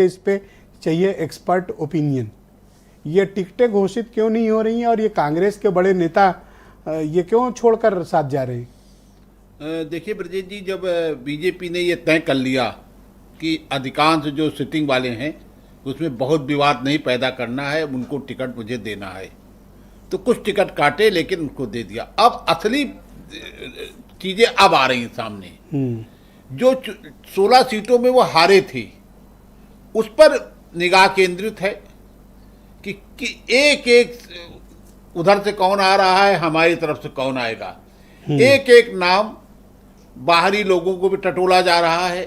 इस पे चाहिए एक्सपर्ट ओपिनियन। ये टिकटें घोषित क्यों नहीं हो रही हैं और ये कांग्रेस के बड़े नेता ये क्यों छोड़कर साथ जा रहे हैं? देखिए ब्रजेश जी, जब बीजेपी ने ये तय कर लिया कि अधिकांश जो सिटिंग वाले हैं उसमें बहुत विवाद नहीं पैदा करना है, उनको टिकट मुझे देना है, तो कुछ टिकट काटे लेकिन उनको दे दिया। अब असली चीजें अब आ रही हैं सामने। जो 16 सीटों में वो हारे थे उस पर निगाह केंद्रित है कि एक एक उधर से कौन आ रहा है, हमारी तरफ से कौन आएगा। एक एक नाम बाहरी लोगों को भी टटोला जा रहा है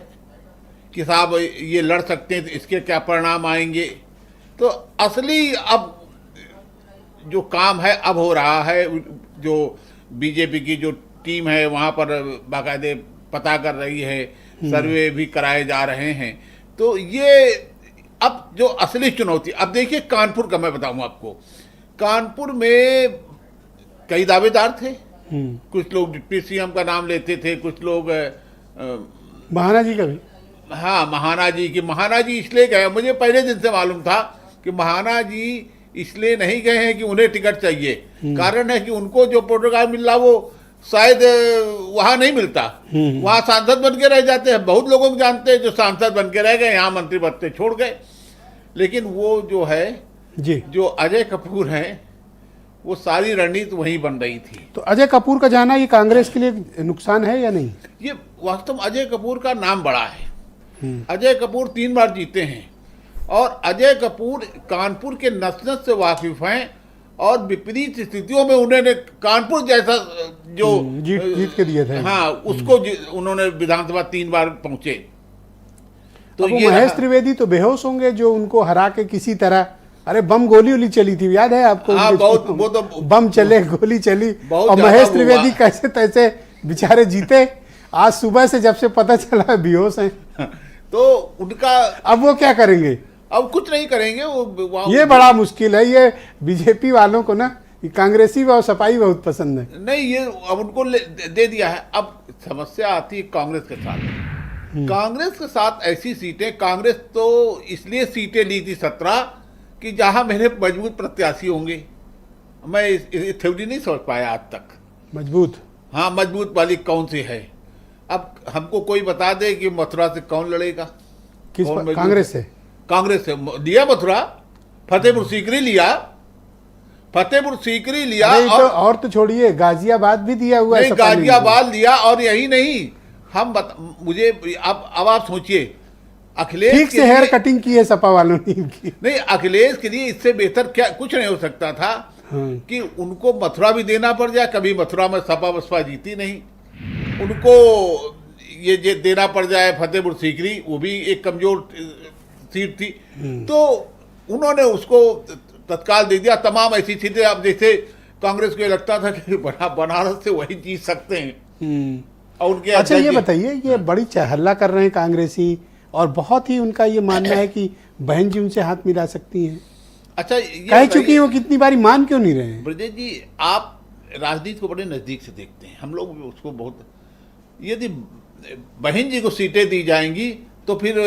कि साहब ये लड़ सकते हैं तो इसके क्या परिणाम आएंगे। तो असली अब जो काम है अब हो रहा है। जो बीजेपी की जो टीम है वहाँ पर बाकायदे पता कर रही है, सर्वे भी कराए जा रहे हैं। तो ये अब जो असली चुनौती, अब देखिए कानपुर का मैं बताऊं आपको, कानपुर में कई दावेदार थे। कुछ लोग डिप्टी सीएम का नाम लेते थे, कुछ लोग महाना जी का भी। हाँ, महाना जी इसलिए गए, मुझे पहले दिन से मालूम था कि महाना जी इसलिए नहीं गए हैं कि उन्हें टिकट चाहिए। कारण है कि उनको जो प्रोटोकॉल मिल रहा वो शायद वहां नहीं मिलता, वहां सांसद बन के रह जाते हैं। बहुत लोगों को जानते हैं जो सांसद बन के रह गए, यहाँ मंत्री पद छोड़ गए। लेकिन वो जो है जी, जो अजय कपूर हैं, वो सारी रणनीति वहीं बन रही थी। तो अजय कपूर का जाना ये कांग्रेस के लिए नुकसान है या नहीं? ये वास्तव में अजय कपूर का नाम बड़ा है। अजय कपूर 3 बार जीते हैं और अजय कपूर कानपुर के नस-नस से वाकिफ हैं और विपरीत स्थितियों में उन्होंने कानपुर जैसा जो जीत के दिए थे, हाँ, उसको उन्होंने विधानसभा 3 बार पहुंचे। तो ये महेश त्रिवेदी तो बेहोश होंगे जो उनको हरा के किसी तरह, अरे बम गोली चली थी, याद है आपको? हाँ, बहुत वो तो बम चले, गोली चली और महेश त्रिवेदी कैसे तैसे बेचारे जीते। आज सुबह से जब से पता चला बेहोश हैं तो उनका अब वो क्या करेंगे? अब कुछ नहीं करेंगे वो। ये बड़ा मुश्किल है। ये बीजेपी वालों को ना कांग्रेसी और सपाई बहुत पसंद है। नहीं, ये अब उनको दे दिया है। अब समस्या आती है कांग्रेस के साथ। कांग्रेस के साथ ऐसी सीटें, कांग्रेस तो इसलिए सीटें ली थी 17 कि जहां मेरे मजबूत प्रत्याशी होंगे। मैं इस थ्योरी नहीं समझ पाया आज तक। मजबूत, हाँ, मजबूत वाली कौन सी है? अब हमको कोई बता दे कि मथुरा से कौन लड़ेगा? किस कांग्रेस से? कांग्रेस से लिया मथुरा, फतेहपुर सीकरी लिया, और तो छोड़िए, गाजियाबाद भी दिया हुआ है। गाजियाबाद लिया। और यही नहीं, मुझे अब आप सोचिए, अखिलेश ठीक से हेयर कटिंग की है सपा वालों ने की। नहीं, अखिलेश के लिए इससे बेहतर क्या कुछ नहीं हो सकता था कि उनको मथुरा भी देना पड़ जाए। कभी मथुरा में सपा बसपा जीती नहीं, उनको ये देना पड़ जाए फतेहपुर सीकरी, वो भी एक कमजोर सीट थी। तो उन्होंने उसको तत्काल दे दिया। तमाम ऐसी सीटें, अब जैसे कांग्रेस को लगता था कि बनारस से वही जीत सकते हैं और उनके। अच्छा, ये बताइए, ये बड़ी चहल्ला कर रहे हैं कांग्रेसी और बहुत ही उनका ये मानना है कि बहन जी उनसे हाथ मिला सकती हैं। अच्छा, कह चुकी है वो, कितनी बारी मान क्यों नहीं रहे हैं? ब्रजेश जी, आप राजनीति को बड़े नजदीक से देखते हैं, हम लोग उसको बहुत। यदि बहन जी को सीटें दी जाएंगी तो फिर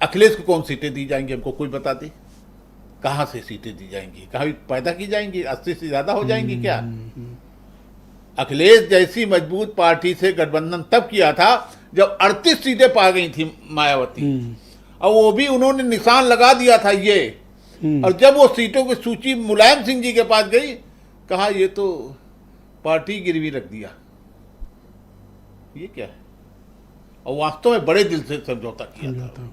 अखिलेश को कौन सीटें दी जाएंगी? हमको कोई बता दे, कहाँ से सीटें दी जाएंगी? कहाँ पैदा की जाएंगी? 80 से ज्यादा हो जाएंगी क्या? अखिलेश जैसी मजबूत पार्टी से गठबंधन तब किया था जब 38 सीटें पा गई थी मायावती, और वो भी उन्होंने निशान लगा दिया था ये। और जब वो सीटों की सूची मुलायम सिंह जी के पास गई, कहा ये तो पार्टी गिरवी रख दिया। ये क्या है? और वास्तव में बड़े दिल से समझौता किया था।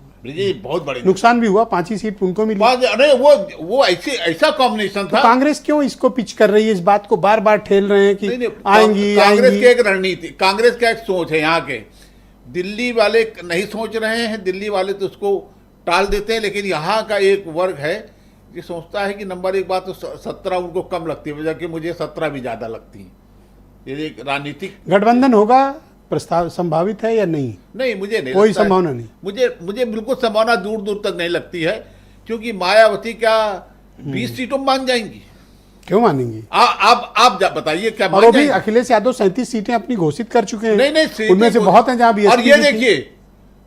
बहुत बड़े नुकसान भी हुआ, 5 ही सीट उनको मिली। अरे वो ऐसा कॉम्बिनेशन था। तो कांग्रेस क्यों इसको पिच कर रही है? इस बात को बार बार ठेल रहे हैं कि आएंगी। कांग्रेस की एक रणनीति, कांग्रेस का एक सोच है। यहाँ के दिल्ली वाले नहीं सोच रहे हैं, दिल्ली वाले तो उसको टाल देते हैं। लेकिन यहाँ का एक वर्ग है जो सोचता है कि नंबर 1 बात तो 17 उनको कम लगती है, जबकि मुझे 17 भी ज्यादा लगती है। ये एक राजनीतिक गठबंधन होगा, प्रस्ताव संभावित है या नहीं? नहीं, मुझे नहीं, कोई संभावना नहीं। मुझे बिल्कुल संभावना दूर दूर तक नहीं लगती है, क्योंकि मायावती क्या 20 सीटों मान जाएंगी? क्यों मानेंगी? आप बताइए क्या और भी अखिलेश यादव 37 सीटें अपनी घोषित कर चुके हैं। नहीं, उनमें से बहुत हैं जहां भी। और ये देखिए,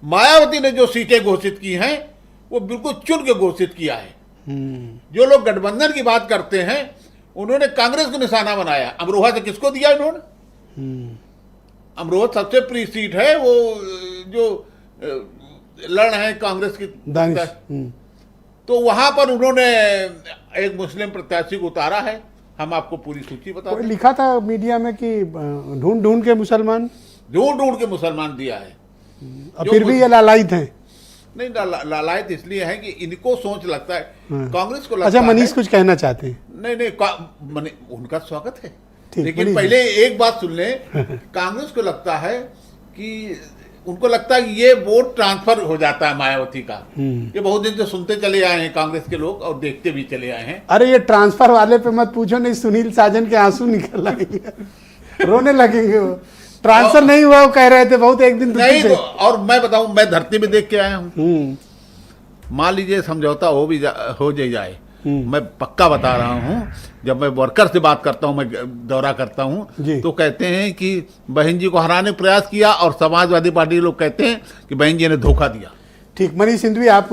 मायावती ने जो सीटें घोषित की हैं वो बिल्कुल चुन के घोषित किया है। हम्म, जो लोग गठबंधन की बात करते हैं उन्होंने कांग्रेस को निशाना बनाया। अमरोहा से किसको दिया इन्होंने? हम्म, अमरोहा सबसे प्री सीट है, वो जो लड़ रहे हैं कांग्रेस की। दानिश, तो वहां पर उन्होंने एक मुस्लिम प्रत्याशी को उतारा है। हम आपको पूरी सूची बता कोई दें। लिखा था मीडिया में कि ढूंढ ढूंढ के मुसलमान, ढूंढ ढूंढ के मुसलमान दिया है। और फिर भी ये लालायित हैं। नहीं, लालायत इसलिए है कि इनको सोच लगता है, हाँ। कांग्रेस को लगता अच्छा, मनीष है। कुछ कहना चाहते हैं? नहीं, उनका स्वागत है, ठीक, लेकिन मनीष पहले एक बात सुन लें। कांग्रेस को लगता है कि उनको लगता है कि ये वोट ट्रांसफर हो जाता है मायावती का। ये बहुत दिन से सुनते चले आए हैं कांग्रेस के लोग और देखते भी चले आए हैं। अरे ये ट्रांसफर वाले पे मत पूछो, नहीं सुनील साजन के आंसू निकल आएंगे, रोने लगेंगे वो। ट्रांसफर नहीं हुआ वो कह रहे थे, बहुत एक दिन दुखी नहीं थे। तो, और मैं बताऊं, मैं धरती में देख के आया हूं। हम्म, मान लीजिए समझौता हो जाए, मैं पक्का बता रहा हूं, जब मैं वर्कर से बात करता हूं, मैं दौरा करता हूं, जी। तो कहते हैं कि बहन जी को हराने का प्रयास किया, और समाजवादी पार्टी के लोग कहते हैं कि बहन जी ने धोखा दिया। ठीक, मनीष सिंधवी आप